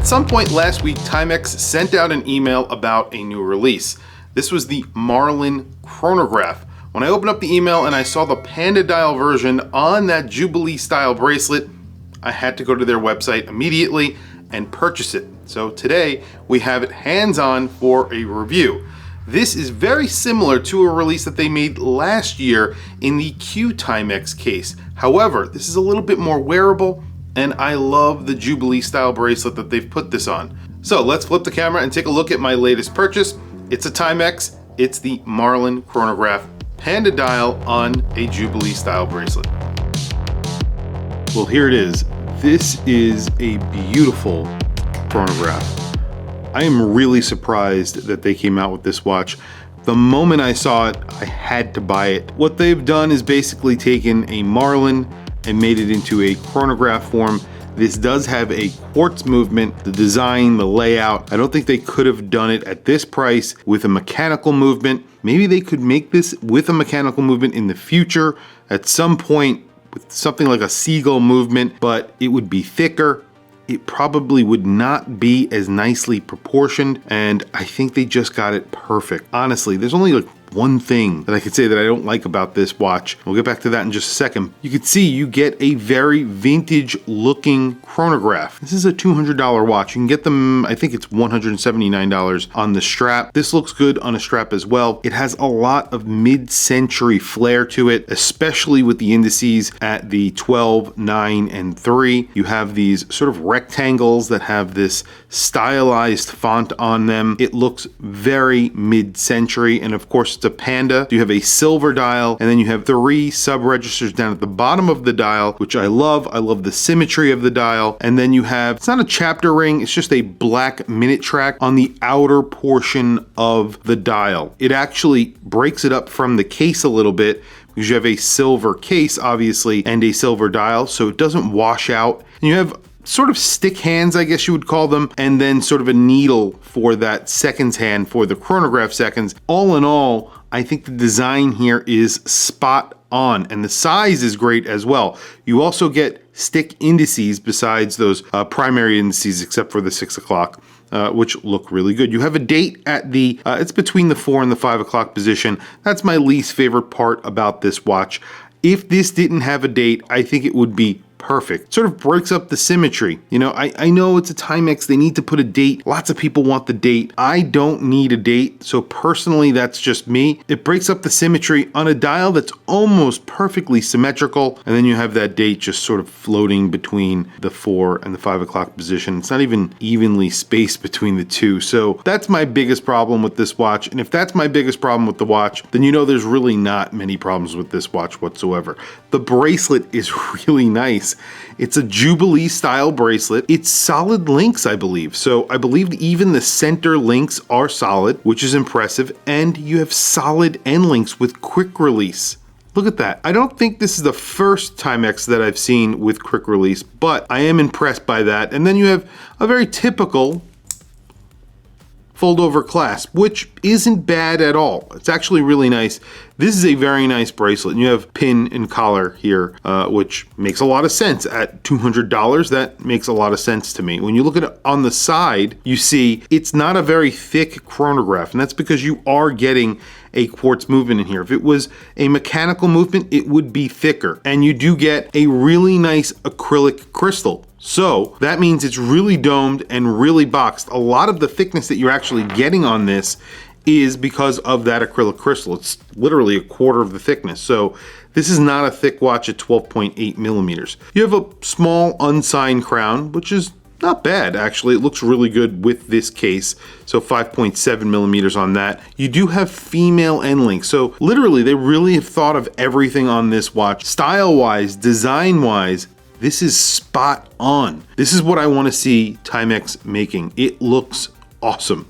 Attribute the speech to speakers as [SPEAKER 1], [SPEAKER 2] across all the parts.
[SPEAKER 1] At some point last week, Timex sent out an email about a new release. This was the Marlin Chronograph. When I opened up the email and I saw the Panda dial version on that Jubilee style bracelet, I had to go to their website immediately and purchase it. So today we have it hands-on for a review. This is very similar to a release that they made last year in the Q Timex case. However, this is a little bit more wearable, and I love the Jubilee style bracelet that they've put this on. So let's flip the camera and take a look at my latest purchase. It's a Timex, it's the Marlin Chronograph Panda dial on a Jubilee style bracelet. Well, here it is. This is a beautiful chronograph. I am really surprised that they came out with this watch. The moment I saw it, I had to buy it. What they've done is basically taken a Marlin and made it into a chronograph form. This does have a quartz movement, the design, the layout. I don't think they could have done it at this price with a mechanical movement. Maybe they could make this with a mechanical movement in the future at some point with something like a seagull movement, but it would be thicker. It probably would not be as nicely proportioned, and I think they just got it perfect. Honestly, there's only like one thing that I could say that I don't like about this watch. We'll get back to that in just a second. You can see you get a very vintage looking chronograph. This is a $200 watch. You can get them, I think it's $179 on the strap. This looks good on a strap as well. It has a lot of mid-century flair to it, especially with the indices at the 12, 9, and 3. You have these sort of rectangles that have this stylized font on them. It looks very mid-century, and of course it's a Panda. You have a silver dial, and then you have 3 sub-registers down at the bottom of the dial, which I love. I love the symmetry of the dial. And then you have, it's not a chapter ring, it's just a black minute track on the outer portion of the dial. It actually breaks it up from the case a little bit because you have a silver case, obviously, and a silver dial, so it doesn't wash out. And you have sort of stick hands, I guess you would call them, and then sort of a needle for that seconds hand for the chronograph seconds. All in all, I think the design here is spot on, and the size is great as well. You also get stick indices besides those primary indices, except for the 6 o'clock. Which look really good. You have a date at the, it's between the 4 and the 5 o'clock position. That's my least favorite part about this watch. If this didn't have a date, I think it would be perfect. Sort of breaks up the symmetry. You know, I know it's a Timex, they need to put a date. Lots of people want the date. I don't need a date, so personally that's just me. It breaks up the symmetry on a dial that's almost perfectly symmetrical, and then you have that date just sort of floating between the 4 and the 5 o'clock position. It's not even evenly spaced between the two, so that's my biggest problem with this watch. And if that's my biggest problem with the watch, then you know there's really not many problems with this watch whatsoever. The bracelet is really nice. It's a Jubilee style bracelet. It's solid links, I believe. So I believe even the center links are solid, which is impressive. And you have solid end links with quick release. Look at that. I don't think this is the first Timex that I've seen with quick release, but I am impressed by that. And then you have a very typical fold over clasp, which isn't bad at all. It's actually really nice. This is a very nice bracelet. And you have pin and collar here, which makes a lot of sense. At $200, that makes a lot of sense to me. When you look at it on the side, you see it's not a very thick chronograph, and that's because you are getting a quartz movement in here. If it was a mechanical movement, it would be thicker. And you do get a really nice acrylic crystal. So that means it's really domed and really boxed. A lot of the thickness that you're actually getting on this is because of that acrylic crystal. It's literally a quarter of the thickness. So this is not a thick watch at 12.8 millimeters. You have a small unsigned crown, which is not bad, actually. It looks really good with this case. So 5.7 millimeters on that. You do have female end links. So literally, they really have thought of everything on this watch. Style-wise, design-wise, this is spot on. This is what I want to see Timex making. It looks awesome.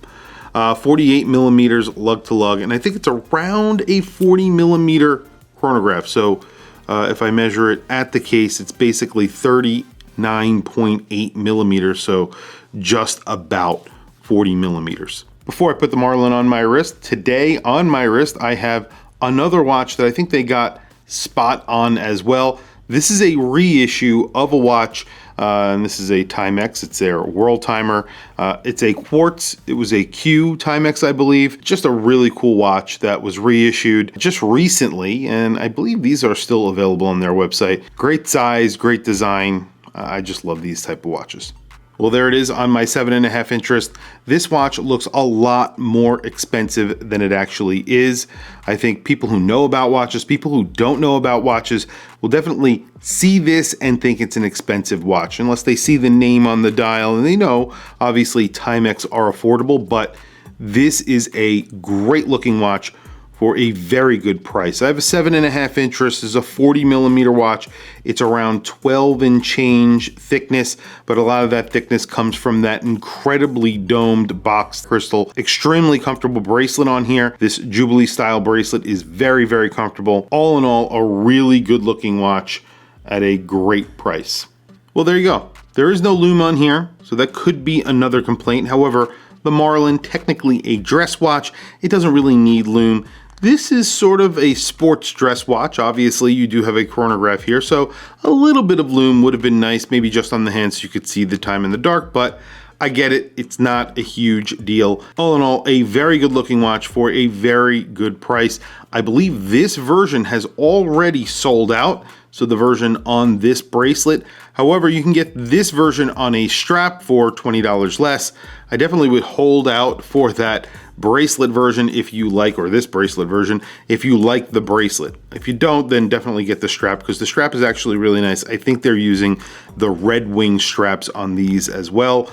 [SPEAKER 1] 48 millimeters lug to lug, and I think it's around a 40 millimeter chronograph. So if I measure it at the case, it's basically 39.8 millimeters, so just about 40 millimeters. Before I put the Marlin on my wrist, today on my wrist, I have another watch that I think they got spot on as well. This is a reissue of a watch and this is a Timex. It's their world timer. It's a quartz. It was a Q Timex, I believe. Just a really cool watch that was reissued just recently, and I believe these are still available on their website. Great size, great design. I just love these type of watches. Well, there it is on my 7.5 interest. This watch looks a lot more expensive than it actually is. I think people who know about watches, people who don't know about watches, will definitely see this and think it's an expensive watch, unless they see the name on the dial and they know, obviously, Timex are affordable, but this is a great looking watch for a very good price. I have a 7.5 interest. This is a 40mm watch. It's around 12 and change thickness, but a lot of that thickness comes from that incredibly domed boxed crystal. Extremely comfortable bracelet on here. This Jubilee style bracelet is very, very comfortable. All in all, a really good looking watch at a great price. Well, there you go. There is no lume on here, so that could be another complaint. However, the Marlin, technically a dress watch, it doesn't really need lume. This is sort of a sports dress watch. Obviously, you do have a chronograph here, so a little bit of lume would have been nice, maybe just on the hand so you could see the time in the dark, but I get it. It's not a huge deal. All in all, a very good looking watch for a very good price. I believe this version has already sold out, so the version on this bracelet. However, you can get this version on a strap for $20 less. I definitely would hold out for that bracelet version if you like, or this bracelet version, if you like the bracelet. If you don't, then definitely get the strap, because the strap is actually really nice. I think they're using the Red Wing straps on these as well.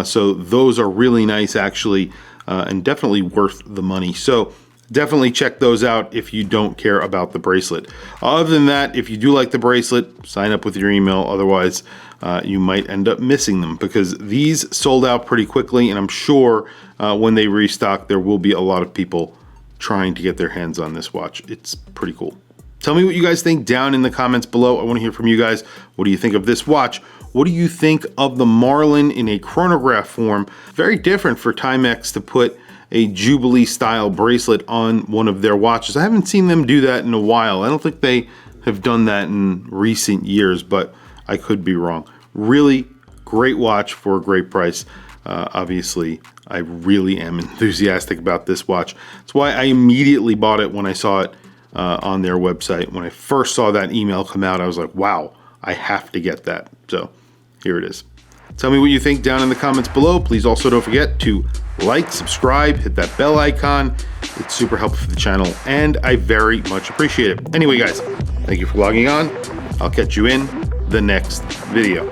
[SPEAKER 1] So those are really nice actually, and definitely worth the money. So definitely check those out if you don't care about the bracelet. Other than that, if you do like the bracelet, sign up with your email. Otherwise, you might end up missing them, because these sold out pretty quickly, and I'm sure when they restock, there will be a lot of people trying to get their hands on this watch. It's pretty cool. Tell me what you guys think down in the comments below. I want to hear from you guys. What do you think of this watch? What do you think of the Marlin in a chronograph form? Very different for Timex to put a Jubilee style bracelet on one of their watches. I haven't seen them do that in a while. I don't think they have done that in recent years, but I could be wrong. Really great watch for a great price. Obviously, I really am enthusiastic about this watch. That's why I immediately bought it when I saw it on their website. When I first saw that email come out, I was like, wow, I have to get that. So here it is. Tell me what you think down in the comments below. Please also don't forget to like, subscribe, hit that bell icon. It's super helpful for the channel, and I very much appreciate it. Anyway, guys, thank you for logging on. I'll catch you in the next video.